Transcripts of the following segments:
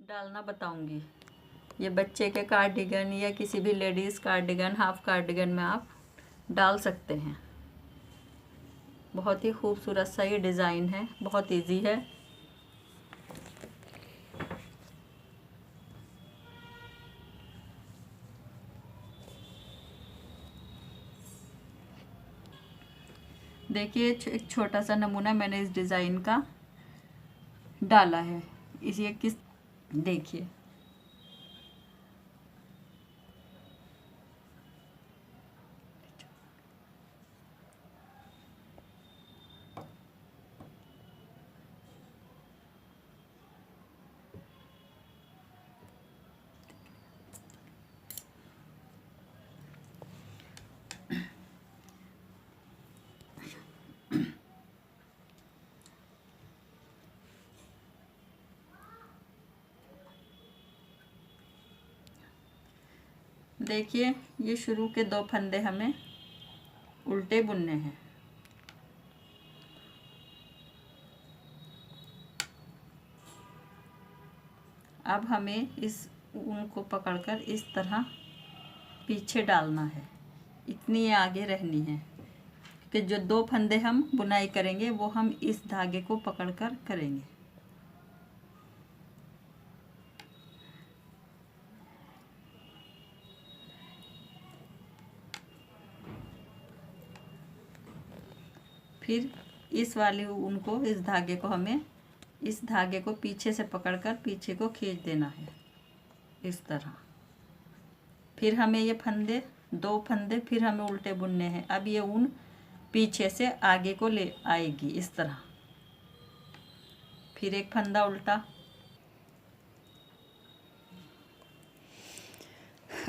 डालना बताऊंगी। ये बच्चे के कार्डिगन या किसी भी लेडीज़ कार्डिगन, हाफ कार्डिगन में आप डाल सकते हैं। बहुत ही खूबसूरत सा ये डिज़ाइन है, बहुत इजी है। देखिए एक छोटा सा नमूना मैंने इस डिज़ाइन का डाला है। इसे किस देखिए देखिए ये शुरू के 2 फंदे हमें उल्टे बुनने हैं। अब हमें इस ऊन को पकड़कर इस तरह पीछे डालना है। इतनी ये आगे रहनी है कि जो 2 फंदे हम बुनाई करेंगे वो हम इस धागे को पकड़कर करेंगे। फिर इस वाले ऊन को, इस धागे को हमें इस धागे को पीछे से पकड़कर पीछे को खींच देना है इस तरह। फिर हमें ये 2 फंदे फिर हमें उल्टे बुनने हैं। अब ये ऊन पीछे से आगे को ले आएगी इस तरह। फिर एक फंदा उल्टा।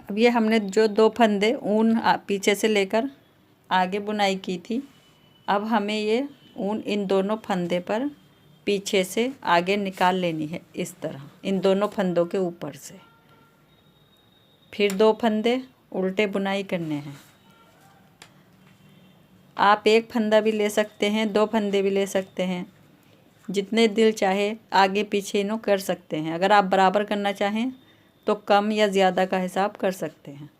अब ये हमने जो 2 फंदे ऊन पीछे से लेकर आगे बुनाई की थी, अब हमें ये ऊन इन दोनों फंदे पर पीछे से आगे निकाल लेनी है इस तरह, इन दोनों फंदों के ऊपर से। फिर 2 फंदे उल्टे बुनाई करने हैं। आप एक फंदा भी ले सकते हैं, 2 फंदे भी ले सकते हैं, जितने दिल चाहे आगे पीछे इन्हों कर सकते हैं। अगर आप बराबर करना चाहें तो कम या ज़्यादा का हिसाब कर सकते हैं।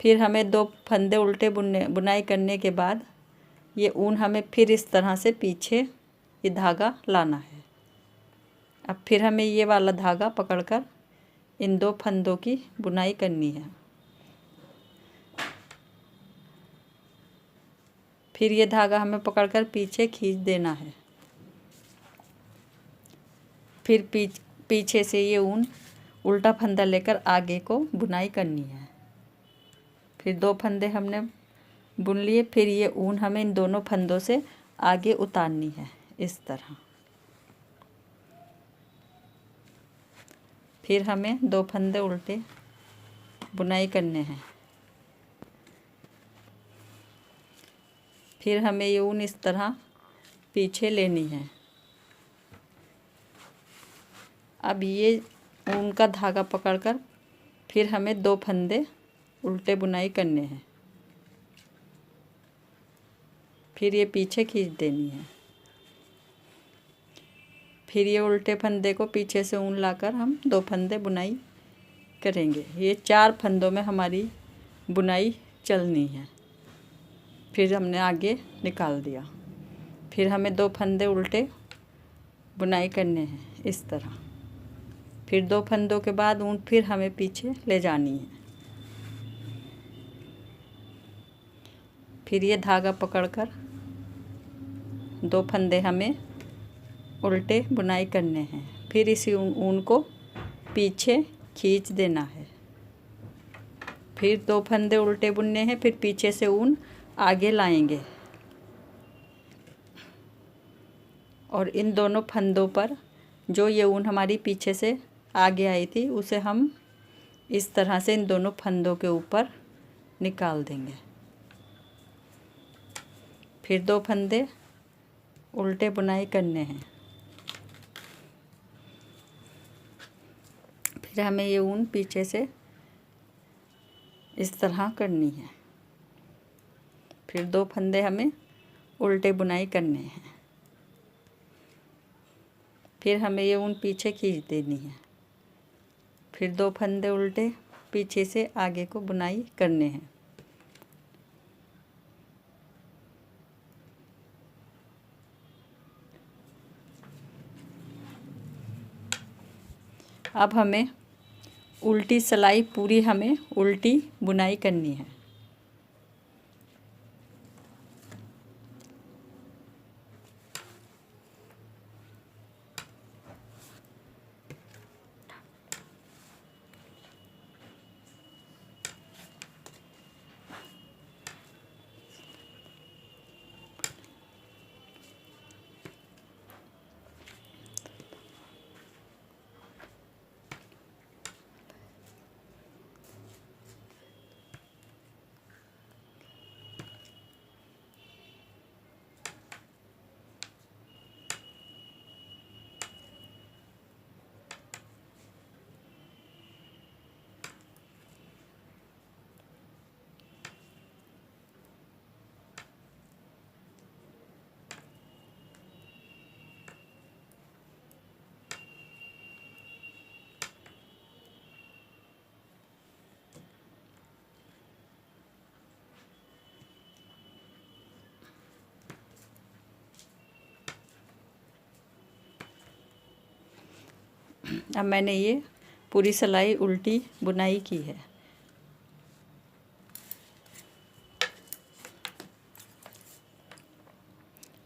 फिर हमें 2 फंदे उल्टे बुनाई करने के बाद ये ऊन हमें फिर इस तरह से पीछे ये धागा लाना है। अब फिर हमें ये वाला धागा पकड़कर इन 2 फंदों की बुनाई करनी है। फिर ये धागा हमें पकड़कर पीछे खींच देना है। फिर पीछे से ये ऊन उल्टा फंदा लेकर आगे को बुनाई करनी है। फिर 2 फंदे हमने बुन लिए। फिर ये ऊन हमें इन दोनों फंदों से आगे उतारनी है इस तरह। फिर हमें 2 फंदे उल्टे बुनाई करने हैं। फिर हमें ये ऊन इस तरह पीछे लेनी है। अब ये ऊन का धागा पकड़कर फिर हमें 2 फंदे उल्टे बुनाई करने हैं। फिर ये पीछे खींच देनी है। फिर ये उल्टे फंदे को पीछे से ऊन लाकर हम 2 फंदे बुनाई करेंगे। ये 4 फंदों में हमारी बुनाई चलनी है। फिर हमने आगे निकाल दिया। फिर हमें 2 फंदे उल्टे बुनाई करने हैं इस तरह। फिर 2 फंदों के बाद ऊन फिर हमें पीछे ले जानी है। फिर ये धागा पकड़कर 2 फंदे हमें उल्टे बुनाई करने हैं। फिर इसी ऊन को पीछे खींच देना है। फिर 2 फंदे उल्टे बुनने हैं। फिर पीछे से ऊन आगे लाएंगे और इन दोनों फंदों पर जो ये ऊन हमारी पीछे से आगे आई थी उसे हम इस तरह से इन दोनों फंदों के ऊपर निकाल देंगे। फिर 2 फंदे उल्टे बुनाई करने हैं। फिर हमें ये ऊन पीछे से इस तरह करनी है। फिर 2 फंदे हमें उल्टे बुनाई करने हैं। फिर हमें ये ऊन पीछे खींच देनी है। फिर 2 फंदे उल्टे पीछे से आगे को बुनाई करने हैं। अब हमें उल्टी सिलाई पूरी हमें उल्टी बुनाई करनी है। अब मैंने ये पूरी सिलाई उल्टी बुनाई की है।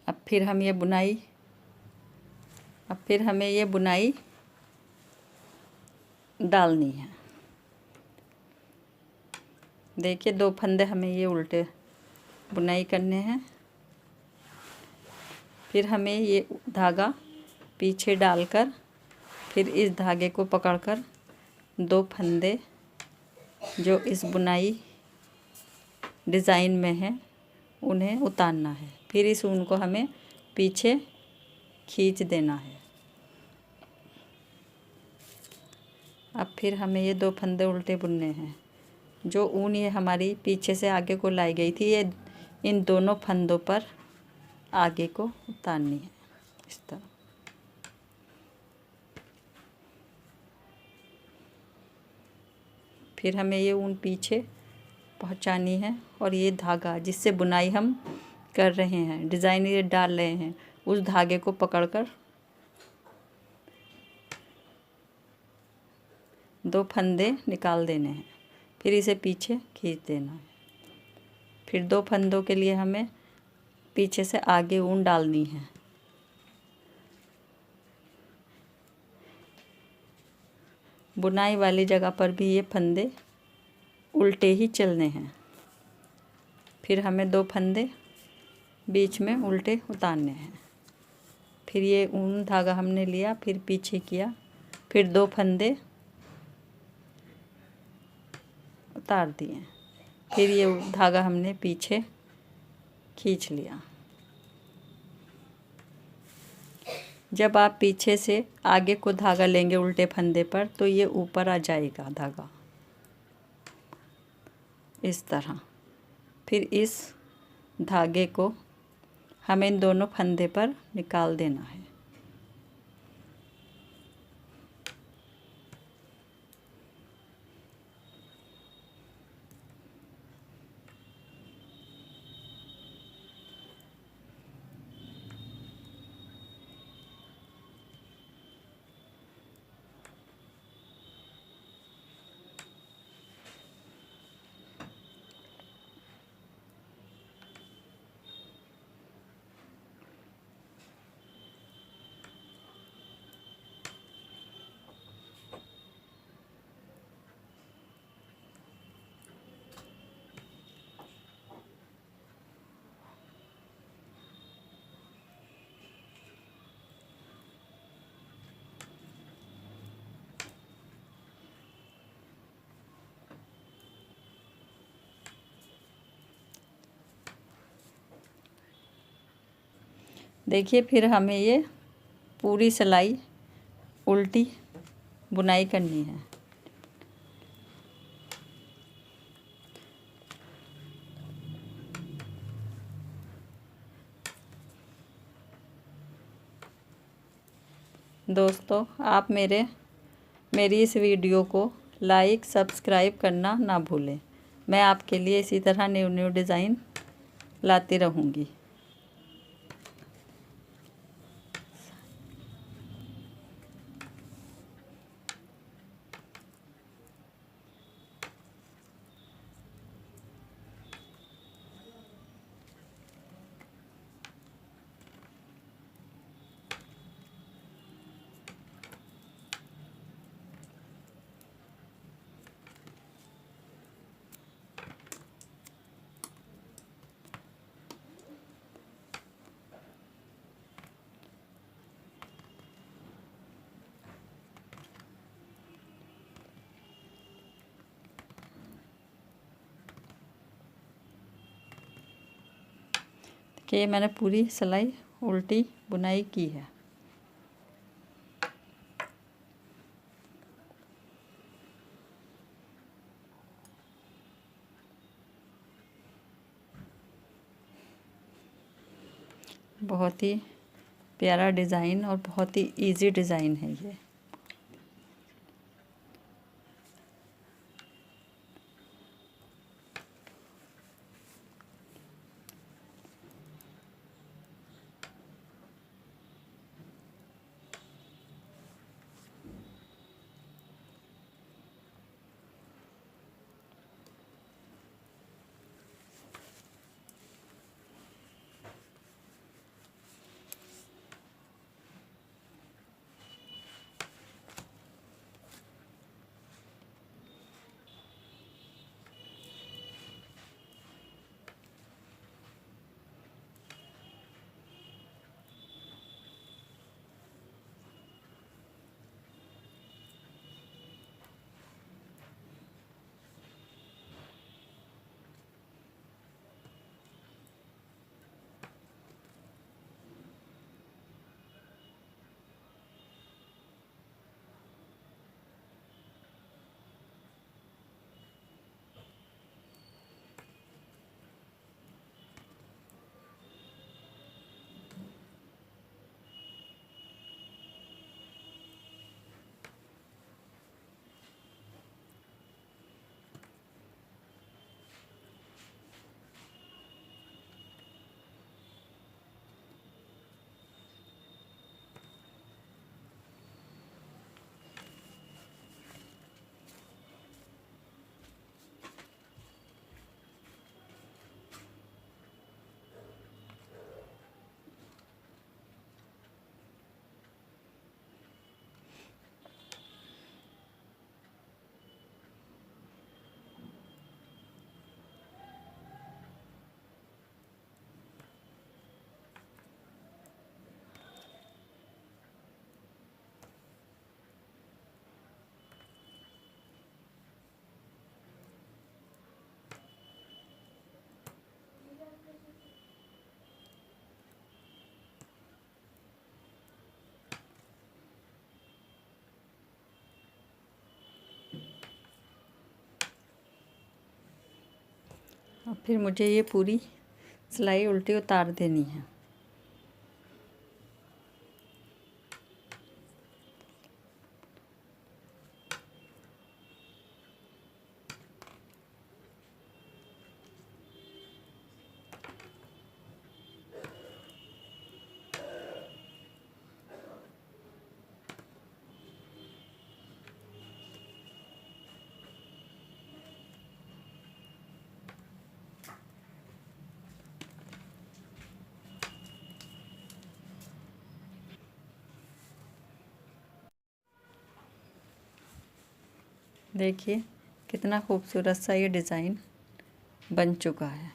अब फिर हमें ये बुनाई डालनी है। देखिए 2 फंदे हमें ये उल्टे बुनाई करने हैं। फिर हमें ये धागा पीछे डालकर फिर इस धागे को पकड़कर 2 फंदे जो इस बुनाई डिज़ाइन में है उन्हें उतारना है। फिर इस ऊन को हमें पीछे खींच देना है। अब फिर हमें ये 2 फंदे उल्टे बुनने हैं। जो ऊन ये हमारी पीछे से आगे को लाई गई थी, ये इन दोनों फंदों पर आगे को उतारनी है इस तरह। फिर हमें ये ऊन पीछे पहुंचानी है और ये धागा जिससे बुनाई हम कर रहे हैं, डिज़ाइन ये डाल रहे हैं, उस धागे को पकड़कर 2 फंदे निकाल देने हैं। फिर इसे पीछे खींच देना है। फिर 2 फंदों के लिए हमें पीछे से आगे ऊन डालनी है। बुनाई वाली जगह पर भी ये फंदे उल्टे ही चलने हैं। फिर हमें 2 फंदे बीच में उल्टे उतारने हैं। फिर ये ऊन धागा हमने लिया, फिर पीछे किया, फिर 2 फंदे उतार दिए। फिर ये धागा हमने पीछे खींच लिया। जब आप पीछे से आगे को धागा लेंगे उल्टे फंदे पर तो ये ऊपर आ जाएगा धागा इस तरह। फिर इस धागे को हमें इन दोनों फंदे पर निकाल देना है। देखिए फिर हमें ये पूरी सिलाई उल्टी बुनाई करनी है। दोस्तों आप मेरी इस वीडियो को लाइक सब्सक्राइब करना ना भूलें। मैं आपके लिए इसी तरह न्यू न्यू डिज़ाइन लाती रहूँगी। कि मैंने पूरी सिलाई उल्टी बुनाई की है। बहुत ही प्यारा डिज़ाइन और बहुत ही इजी डिज़ाइन है ये। अब फिर मुझे ये पूरी सिलाई उल्टी उतार देनी है। देखिए कितना खूबसूरत सा ये डिज़ाइन बन चुका है।